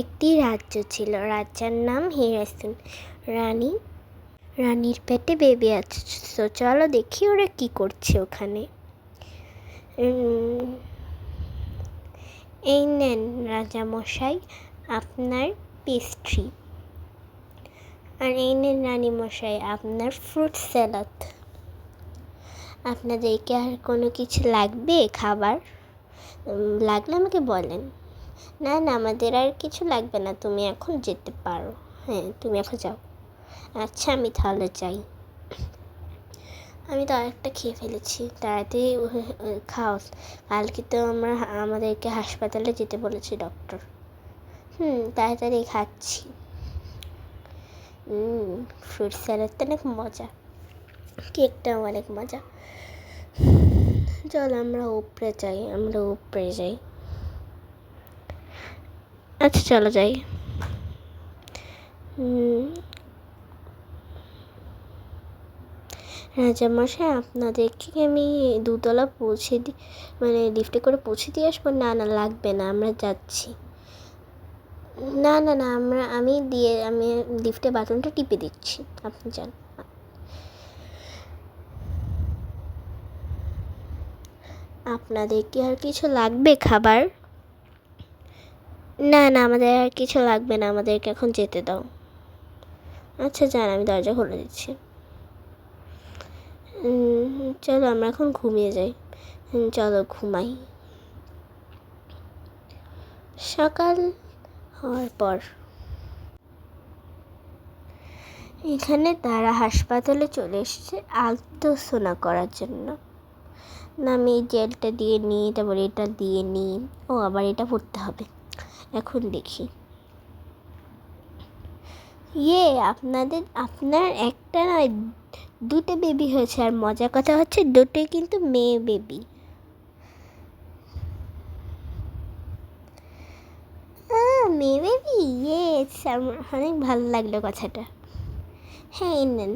একটি রাজ্য ছিল, রাজার নাম হিরাসুন। রানীর পেটে বেবি আছে। তো চলো দেখি ওরা কি করছে ওখানে। এই নেন রাজামশাই আপনার পেস্ট্রি, আর এই নেন রানীমশাই আপনার ফ্রুট স্যালাড। আপনাদেরকে আর কোনো কিছু লাগবে খাবার? লাগলে আমাকে বলেন। না না, আমাদের আর কিছু লাগবে না, তুমি এখন যেতে পারো। হ্যাঁ, তুমি এখন যাও। আচ্ছা, আমি তাহলে যাই। আমি তো আরেকটা খেয়ে ফেলেছি, তাড়াতাড়ি খাও। কালকে তো আমাদেরকে হাসপাতালে যেতে বলেছে ডক্টর। তাড়াতাড়ি খাচ্ছি। ফ্রুট স্যালাডটা অনেক মজা, কেকটাও অনেক মজা। চল আমরা উপরে যাই। আচ্ছা চলো যাই। রাজামশাই আপনাদেরকে আমি দুতলা পৌঁছে দিই, মানে লিফটে করে পৌঁছে দিয়ে আসবো? না না, লাগবে না, আমরা যাচ্ছি। না না না, আমি লিফটে বাটনটা টিপে দিচ্ছি, আপনি যান। আপনাদের কি আর কিছু লাগবে খাবার? না না, আমাদের আর কিছু লাগবে না, আমাদেরকে এখন যেতে দাও। আচ্ছা যান, আমি দরজা খুলে দিচ্ছি। চলো আমরা এখন ঘুমিয়ে যাই। চলো ঘুমাই। সকাল হওয়ার পর এখানে তারা হাসপাতালে চলে এসেছে আলট্রাসোনা করার জন্য। না, আমি এই জেলটা দিয়ে নিই, তারপর এটা দিয়ে নিই। ও আবার এটা পড়তে হবে। এখন দেখি। আপনার একটা নয়, দুটো বেবি হয়েছে, আর মজার কথা হচ্ছে দুটোই কিন্তু মেয়ে বেবি। মেয়ে বেবি, আমার অনেক ভালো লাগলো কথাটা। হ্যাঁ নেন।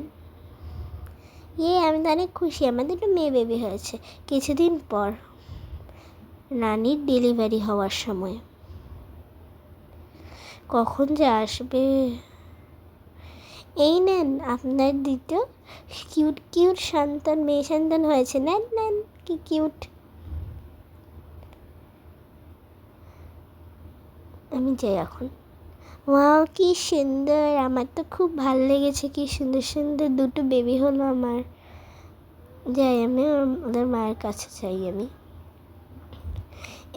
আমি তো অনেক খুশি, আমাদের তো মেয়ে বেবি হয়েছে কিছুদিন পর, রানীর ডেলিভারি হওয়ার সময়। কখন যে আসবে। এই নেন আপনার দ্বিতীয় কিউট সন্তান, মেয়ে সন্তান হয়েছে। নেন, কি কিউট। আমি যাই এখন। ওয়াও, কি সুন্দর, আমার তো খুব ভালো লেগেছে। কি সুন্দর সুন্দর দুটো বেবি হলো আমার। যাই, আমি ওদের মায়ের কাছে যাই। আমি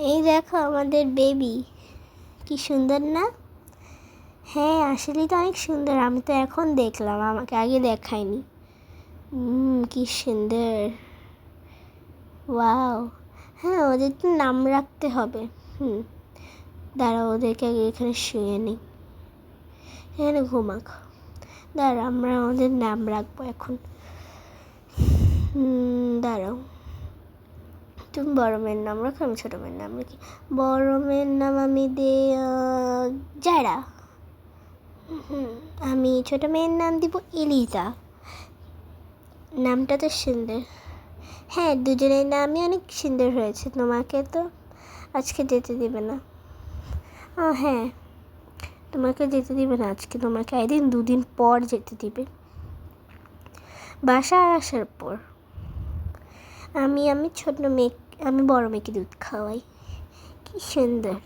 এই দেখো আমাদের বেবি, কি সুন্দর না? হ্যাঁ, আসলেই তো অনেক সুন্দর। আমি তো এখন দেখলাম, আমাকে আগে দেখায়নি। কি সুন্দর। ওয়াও। হ্যাঁ, ওদের তো নাম রাখতে হবে। দাঁড়াও, ওদেরকে আগে এখানে শুয়ে নিই, এখানে ঘুমাক। দাঁড়াও, আমরা ওদের নাম রাখবো এখন। দাঁড়াও, তুমি বড় মেয়ের নাম রাখো, আমি ছোটো মেয়ের নাম রাখি। বড় মেয়ের নাম আমি যারা। আমি ছোটো মেয়ের নাম দিব এলিজা। নামটা তো সুন্দর। হ্যাঁ, দুজনের নামই অনেক সুন্দর হয়েছে। তোমাকে তো আজকে যেতে দিবে না। হ্যাঁ, তোমাকে যেতে দিবে না আজকে, তোমাকে একদিন দুদিন পর যেতে দিবে, বাসায় আসার পর। আমি বড় মেয়েকে দুধ খাওয়াই। কি সুন্দর।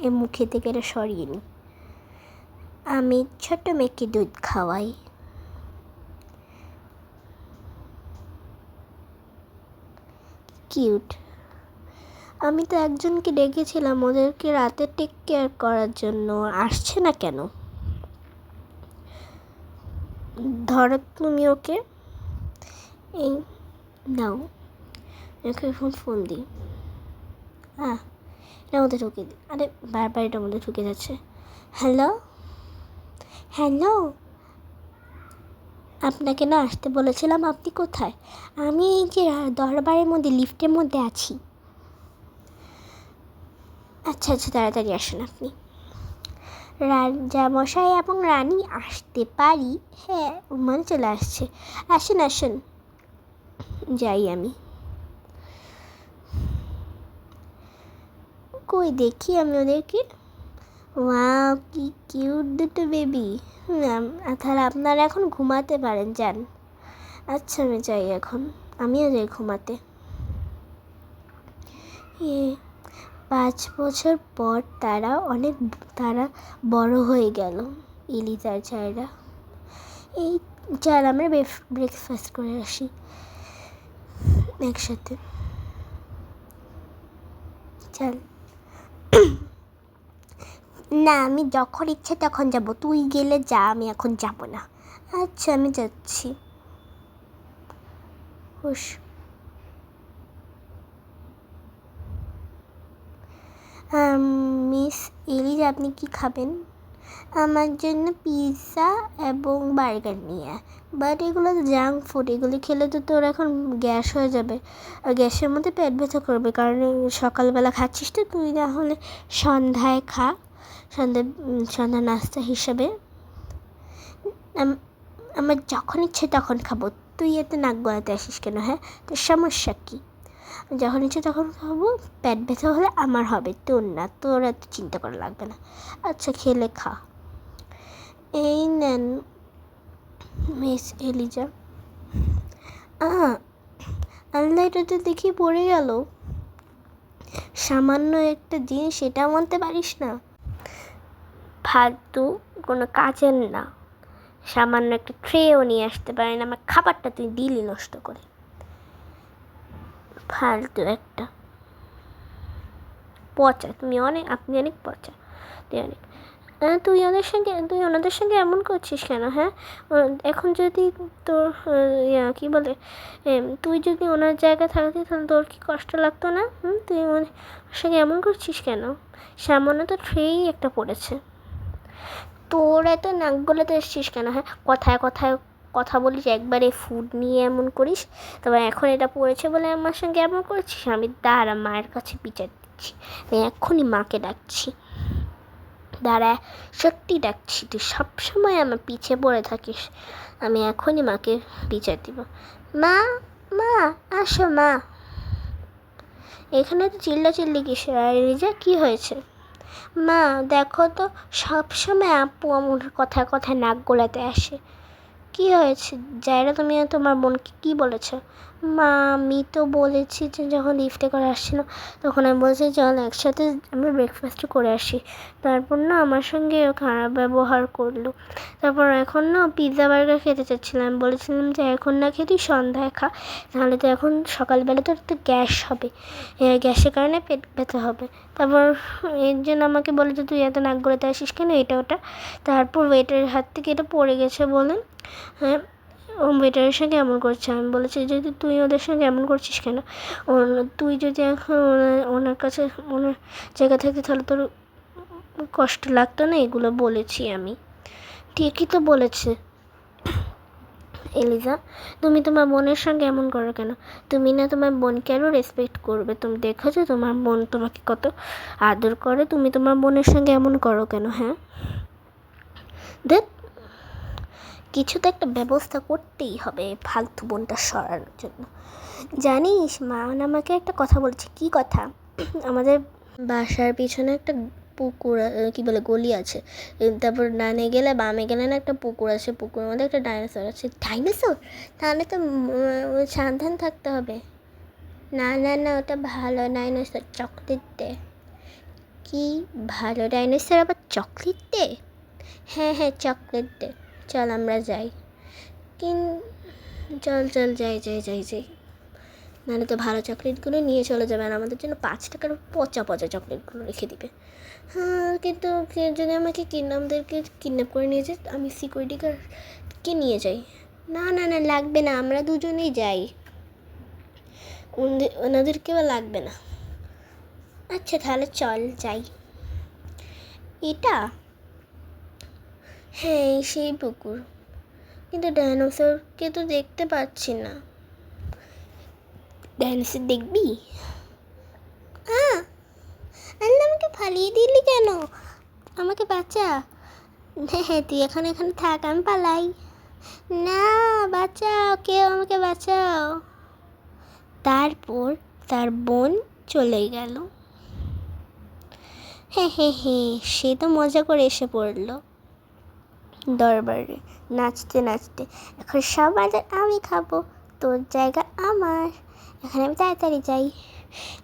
এই মুখে থেকে এটা সরিয়ে নিই। আমি ছোট মেয়েকে দুধ খাওয়াই। কিউট। আমি তো একজনকে ডেকেছিলাম ওদেরকে রাতে টেক কেয়ার করার জন্য, আসছে না কেন? ধরো তুমি ওকে। এই নাও, ওকে এখন ফোন দিই। এটার মধ্যে ঢুকে দিই। আরে বারবার এটার মধ্যে ঢুকে যাচ্ছে। হ্যালো, আপনাকে না আসতে বলেছিলাম, আপনি কোথায়? আমি এই যে দরবারের মধ্যে লিফটের মধ্যে আছি। আচ্ছা তাড়াতাড়ি আসুন আপনি। রাজামশাই এবং রানী আসতে পারি? হ্যাঁ, মানে চলে আসছে। আসুন। যাই আমি। কই দেখি আমি ওদেরকে। ওয়াও, কি কিউট দুটো বেবি। তাহলে আপনারা এখন ঘুমাতে পারেন, যান। আচ্ছা, আমি যাই এখন, আমিও যাই ঘুমাতে। 5 বছর পর তারা বড় হয়ে গেল, এলিজার চায়রা। এই চল আমরা ব্রেকফাস্ট করে আসি একসাথে, চল। না, আমি যখন ইচ্ছে তখন যাব, তুই গেলে যা, আমি এখন যাব না। আচ্ছা, আমি যাচ্ছি। হুশ। মিস এলিজ, আপনি কি খাবেন? আমার জন্য পিৎজা এবং বার্গার নিয়ে। বাট এগুলো তো জাঙ্ক ফুড, এগুলি খেলে তো তোর এখন গ্যাস হয়ে যাবে, আর গ্যাসের মধ্যে পেট ব্যথা করবে, কারণ সকালবেলা খাচ্ছিস তো তুই, না হলে সন্ধ্যায় খা, সন্ধ্যা নাস্তা হিসাবে। আমার যখন ইচ্ছে তখন খাবো, তুই এতে নাক গলাতে আসিস কেন? হ্যাঁ, তোর সমস্যা কী? যখন ইচ্ছে তখন খাবো, পেট ব্যথা হলে আমার হবে, তোর না, তোর এত চিন্তা করা লাগবে না। আচ্ছা, খেলে খা। এই নেন মিস এলিজা। আল্লাহ, এটা তো দেখি পড়ে গেল, সামান্য একটা জিনিস, এটা মানতে পারিস না? ফালতু, কোনো কাজের না, সামান্য একটা ট্রেও নিয়ে আসতে পারি না, আমার খাবারটা তুই দিলি নষ্ট করে। ফালতু একটা পচা, আপনি অনেক পচা, তুই অনেক। তুই ওনাদের সঙ্গে এমন করছিস কেন? হ্যাঁ, এখন যদি তোর কী বলে, তুই যদি ওনার জায়গায় থাকতি তাহলে তোর কি কষ্ট লাগতো না? তুই ওর সঙ্গে এমন করছিস কেন? সামান্য তো ট্রেই একটা পড়েছে, তোর এত নাক গলাতে এসছিস কেন? হ্যাঁ, কথায় কথায় কথা বলিস, একবারে ফুড নিয়ে এমন করিস, তবে এখন এটা পড়েছে বলে আমার সঙ্গে এমন করছিস। আমি দাঁড়া, মায়ের কাছে বিচার দিচ্ছি, আমি এক্ষুনি মাকে ডাকছি। দাঁড়া, সত্যি ডাকছি, তুই সবসময় আমার পিছে পড়ে থাকিস, আমি এখনই মাকে বিচার দিব। মা, মা, আসো মা। এখানে তো চিল্লাচিল্লি কিসের? আর রিজা, কী হয়েছে? মা দেখো তো, সবসময় আপু আমার কথায় কথায় নাক গলাতে আসে, কী হয়েছে? জায়রা, তুমি তোমার বোনকে কী বলেছ? মা, আমি তো বলেছি যে যখন লিফটে করে আসছিল তখন আমি বলছি চল একসাথে আমরা ব্রেকফাস্ট করে আসি, তারপর না আমার সঙ্গে খারাপ ব্যবহার করলো। তারপর এখন না পিৎজা বার্গার খেতে চাচ্ছিলাম, আমি বলেছিলাম যে এখন না খেয়ে তুই সন্ধ্যায় খা, তাহলে তো এখন সকালবেলা তোর তো গ্যাস হবে, গ্যাসের কারণে পেট ব্যথা হবে। তারপর এর জন্য আমাকে বলে যে তুই এত নাক গলাতে আসিস কেন, এটা ওটা। তারপর ওয়েটারের হাত থেকে এটা পড়ে গেছে বলে, হ্যাঁ, ও ওয়েটারের সঙ্গে এমন করছে। আমি বলেছি যে তুই ওদের সঙ্গে এমন করছিস কেন? তুই যদি এখন ওনার কাছে, ওনার জায়গা থাকতে তাহলে তোর কষ্ট লাগতো না? এগুলো বলেছি আমি, ঠিকই তো বলেছে। এলিজা, তুমি তোমার বোনের সঙ্গে এমন করো কেন? তুমি না তোমার বোনকে আরও রেসপেক্ট করবে, তুমি দেখেছো তোমার বোন তোমাকে কত আদর করে, তুমি তোমার বোনের সঙ্গে এমন করো কেন? হ্যাঁ, দেখ, কিছু তো একটা ব্যবস্থা করতেই হবে ফালতু বোনটা সরানোর জন্য। জানিস, মা আমাকে একটা কথা বলছে। কি কথা? আমাদের বাসার পিছনে একটা পুকুর, কী বলে, গলি আছে, তারপর ডানে গেলে বামে গেলে না একটা পুকুর আছে, পুকুরের মধ্যে একটা ডাইনোসর আছে। ডাইনোসর? তাহলে তো সাবধান থাকতে হবে। না না না, ওটা ভালো ডাইনোসর, চকলেট দে। কি ভালো ডাইনোসর আবার চকলেট দে? হ্যাঁ হ্যাঁ, চকলেট দে, চল আমরা যাই। চল চল, যাই যাই যাই যাই, নাহলে তো ভালো চকলেটগুলো নিয়ে চলে যাবে, আর আমাদের জন্য 5 টাকার পচা পচা চকলেটগুলো রেখে দিবে। হ্যাঁ, কিন্তু যদি আমাকে কিডন্যাপদেরকে কিডন্যাপ করে নিয়ে যায়, আমি সিকিউরিটি গার্ডকে নিয়ে যাই। না না না, লাগবে না, আমরা দুজনেই যাই, ওনাদেরকেও লাগবে না। আচ্ছা তাহলে চল যাই। এটা? হ্যাঁ, সেই পুকুর, কিন্তু ডাইনোসরকে তো দেখতে পাচ্ছি না। ডাইনোসর দেখবি? আল্লাহ, আমাকে ফালিয়ে দিলি কেন? আমাকে বাঁচা। হ্যাঁ, তুই এখানে থাক, আমি পালাই। না, বাঁচাও, কেউ আমাকে বাঁচাও। তারপর তার বোন চলে গেল। হ্যাঁ হ্যাঁ হ্যাঁ, সে তো মজা করে এসে পড়লো দরবারে নাচতে নাচতে। এখন সব বাজার আমি খাবো, তোর জায়গা আমার। এখন আমি তাড়াতাড়ি যাই,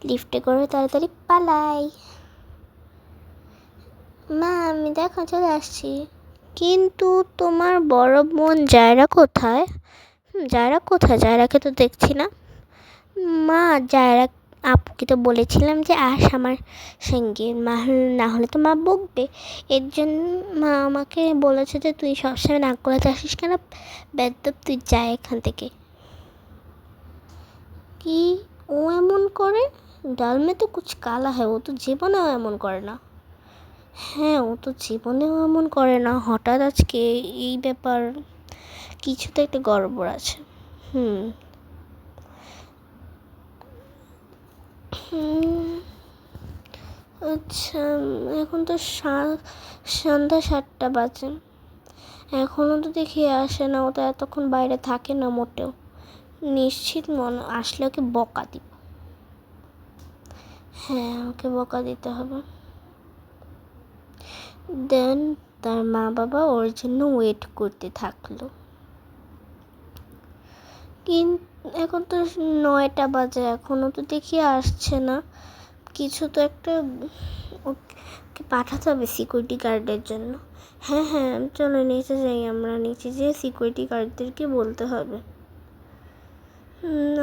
লিফটে করে তাড়াতাড়ি পালাই। মা আমি দেখো চলে আসছি। কিন্তু তোমার বড় বোন জায়রা কোথায়? জায়রা কোথায়? জায়রাকে তো দেখছি না। মা জায়রা আপুকে তো বলেছিলাম যে আস আমার সঙ্গে, মা না হলে তো মা বকবে। এর জন্য মা আমাকে বলেছে যে তুই সবসময় নাক গলাতে আসিস কেন, বেদ্যপ তুই যা এখান থেকে। কি ও এমন করে? ডাল মে তো কুছ কালা হয়, ও তো জীবনেও এমন করে না। হ্যাঁ ও তো জীবনেও এমন করে না, হঠাৎ আজকে এই ব্যাপার, কিছু তো একটা গড়বড় আছে। আচ্ছা, এখন তো সন্ধ্যা 7টা বাজে, এখনও তো দেখি আসে না। ও তো এতক্ষণ বাইরে থাকে না মোটেও। নিশ্চিত মনে আসলে ওকে বকা দিব। হ্যাঁ ওকে বকা দিতে হবে। দেন তার মা বাবা ওর জন্য ওয়েট করতে থাকলো। কিন্তু এখন তো 9টা বাজে, এখনও তো দেখি আসছে না। কিছু তো একটা ওকে পাঠাতে হবে সিকিউরিটি গার্ডের জন্য। হ্যাঁ হ্যাঁ চলো নিচে যাই, আমরা নিচে যেয়ে সিকিউরিটি গার্ডদেরকে বলতে হবে।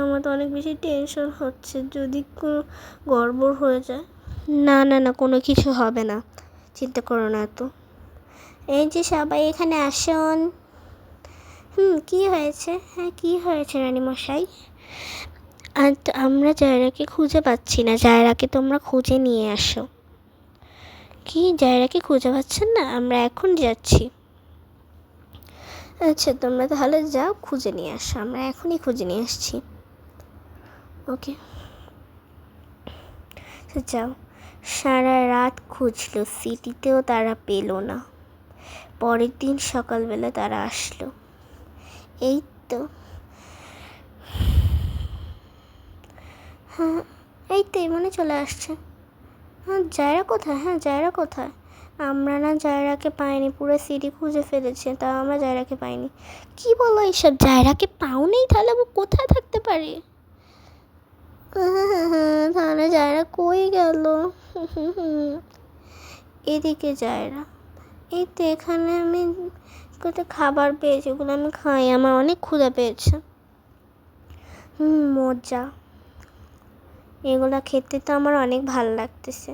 আমার তো অনেক বেশি টেনশন হচ্ছে, যদি কোনো গড়বড় হয়ে যায়। না না না, কোনো কিছু হবে না, চিন্তা করো না এত। এই যে সবাই এখানে আসুন। কি হয়েছে? হ্যাঁ কি হয়েছে রানীমশাই? আর আমরা জায়রাকে খুঁজে পাচ্ছি না, জায়রাকে তোমরা খুঁজে নিয়ে আসো। কি জায়রাকে খুঁজে পাচ্ছেন না? আমরা এখন যাচ্ছি। আচ্ছা তোমরা তাহলে যাও খুঁজে নিয়ে আসো, আমরা এখনই খুঁজে নিয়ে আসছি। ওকে যাও। সারা রাত খুঁজলো, সিটিতেও তারা পেল না। পরের দিন সকালবেলা তারা আসলো। এই তো হ্যাঁ, এই তো মনে চলে আসছে। হ্যাঁ জায়রা কোথায়? হ্যাঁ জায়রা কোথায়? আমরা না জায়রাকে পাইনি, পুরো সিটি খুঁজে ফেলেছে, তাও আমরা জায়রাকে পাইনি। কি বলো এইসব? জায়রাকে পাও নেই? তাহলে ও কোথায় থাকতে পারে? তাহলে জায়রা কই গেল? এদিকে জায়রা, এই তো এখানে আমি কোথায় খাবার পেয়েছি, ওগুলো আমি খাই, আমার অনেক ক্ষুধা পেয়েছে। মজা, এগুলো খেতে তো আমার অনেক ভালো লাগতেছে।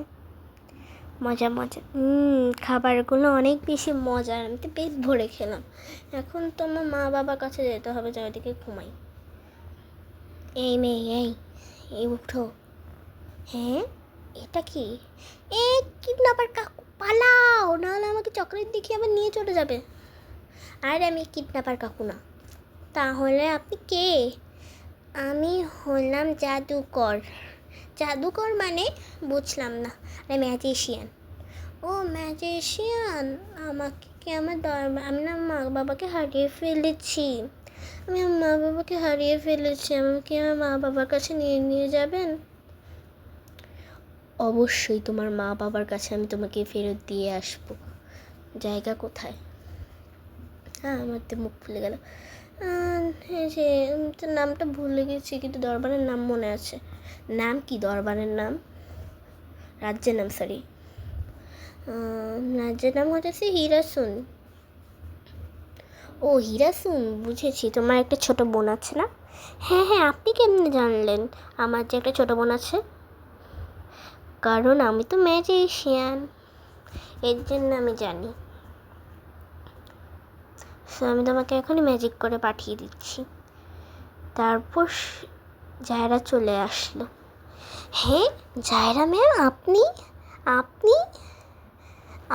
মজা মজা, খাবারগুলো অনেক বেশি মজার, আমি তো পেট ভরে খেলাম। এখন তো আমার মা বাবার কাছে যেতে হবে, চারিদিকে ঘুমাই। এই মেয়ে এই উঠো। হ্যাঁ এটা কি? কিডন্যাপার কাকু পালাও, নাহলে আমাকে চকলেট দেখিয়ে আবার নিয়ে চলে যাবে। আর আমি কিডন্যাপার কাকু না। তাহলে আপনি কে? আমি হলাম জাদুকর। জাদুকর মানে বুঝলাম না। আরে ম্যাজিশিয়ান। ও ম্যাজিশিয়ান, আমাকে কি আমার আমি না মা বাবাকে হারিয়ে ফেলেছি। আমাকে আমার মা বাবার কাছে নিয়ে যাবেন? অবশ্যই তোমার মা বাবার কাছে আমি তোমাকে ফেরত দিয়ে আসবো। জায়গা কোথায়? হ্যাঁ আমার তো মুখ খুলে গেল। সে নামটা ভুলে গেছি, কিন্তু দরবারের নাম মনে আছে। নাম কি দরবারের নাম? রাজ্যের নাম, সরি, রাজ্যের নাম হচ্ছে হীরাসুন। ও হীরাসুন, বুঝেছি। তোমার একটা ছোট বোন আছে না? হ্যাঁ হ্যাঁ, আপনি কেমনে জানলেন আমার যে একটা ছোট বোন আছে? কারণ আমি তো ম্যাজিশিয়ান, এর জন্য আমি জানি। আমি তোমাকে এখনই ম্যাজিক করে পাঠিয়ে দিচ্ছি। তারপর জায়রা চলে আসলো। হ্যাঁ জায়রা ম্যাম, আপনি আপনি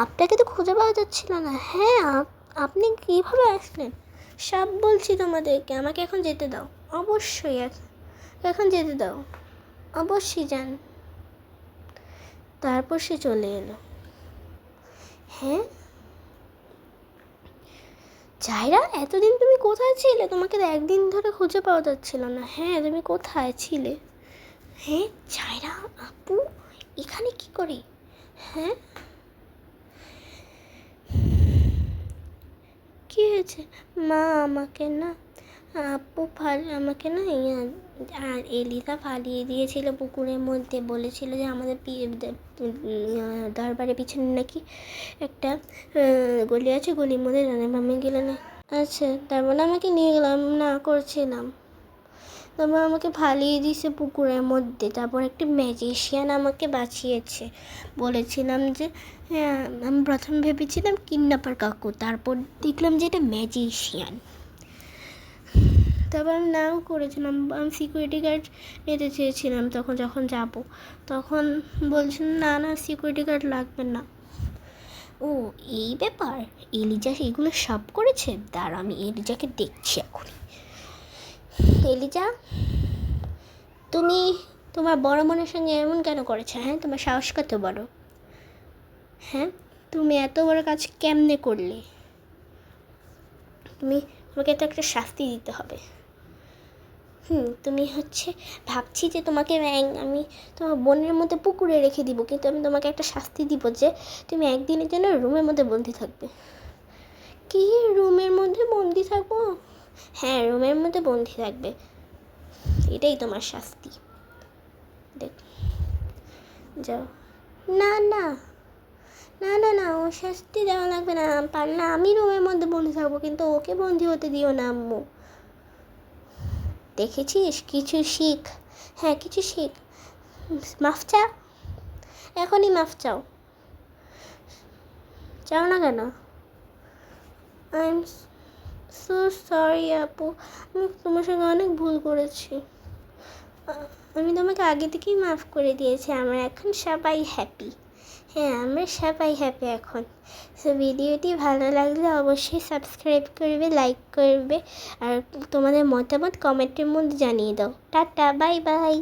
আপনাকে তো খুঁজে পাওয়া যাচ্ছিল না। হ্যাঁ আপনি কীভাবে আসলেন? সব বলছি তোমাদেরকে, আমাকে এখন যেতে দাও। অবশ্যই এখন যেতে দাও, অবশ্যই যান। তারপর সে চলে এলো। হ্যাঁ জায়রা, এতদিন তুমি কোথায় ছিলে? তোমাকে তো একদিন ধরে খুঁজে পাওয়া যাচ্ছিল না। হ্যাঁ তুমি কোথায় ছিলে? হ্যাঁ জায়রা আপু এখানে কি করে? হ্যাঁ, কী হয়েছে? মা আমাকে না আমাকে না আর এলিকা ফালিয়ে দিয়েছিল পুকুরের মধ্যে। বলেছিল যে আমাদের দরবারের পিছনে নাকি একটা গলি আছে, গলির মধ্যে রানের মামি গেলে না। আচ্ছা, তারপরে আমাকে নিয়ে গেলাম, না করছিলাম। তারপর আমাকে ফালিয়ে দিয়েছে পুকুরের মধ্যে। তারপর একটা ম্যাজিশিয়ান আমাকে বাঁচিয়েছে। বলেছিলাম যে হ্যাঁ, আমি প্রথম ভেবেছিলাম কিডন্যাপার কাকু, তারপর দেখলাম যে এটা ম্যাজিশিয়ান। তারপর আমি নাও করেছিলাম, আমি সিকিউরিটি গার্ড নিতে চেয়েছিলাম যখন যাব, তখন বলছিলাম না না সিকিউরিটি গার্ড লাগবে না। ও এই ব্যাপার, এলিজা এগুলো সব করেছে। দাঁড়া, আমি এলিজাকে দেখছি এখন। এলিজা, তুমি তোমার বড় বোনের সঙ্গে এমন কেন করেছো? হ্যাঁ, তোমার সাহস কত বড়? হ্যাঁ, তুমি এত বড় কাজ কেমনে করলে? তোমাকে তো একটা শাস্তি দিতে হবে। তুমি ভাবছি যে তোমাকে আমি তোমার বোনের মধ্যে পুকুরে রেখে দিব, কিন্তু আমি তোমাকে একটা শাস্তি দিব যে তুমি একদিনের জন্য রুমের মধ্যে বন্দি থাকবে। কি, রুমের মধ্যে বন্দি থাকবো? হ্যাঁ, রুমের মধ্যে বন্দি থাকবে, এটাই তোমার শাস্তি। দেখ, যাও। না না না না না, ও শাস্তি দেওয়া লাগবে না, পারলে আমি রুমের মধ্যে বন্দি থাকবো, কিন্তু ওকে বন্দি হতে দিও না আম্মু। দেখেছিস, কিছু শিখ। হ্যাঁ, কিছু শিখ। মাফ চা, এখনই মাফ চাও। চাও না কেন? আই এম সো সরি আপু, আমি তোমার সঙ্গে অনেক ভুল করেছি। আমি তোমাকে আগে থেকেই মাফ করে দিয়েছি। আমরা এখন সবাই হ্যাপি। হ্যাঁ, আমরা সবাই হ্যাপি এখন। সো ভিডিওটি ভালো লাগলে অবশ্যই সাবস্ক্রাইব করবে, লাইক করবে, আর তোমাদের মতামত কমেন্টের মধ্যে জানিয়ে দাও। Tata, bye bye.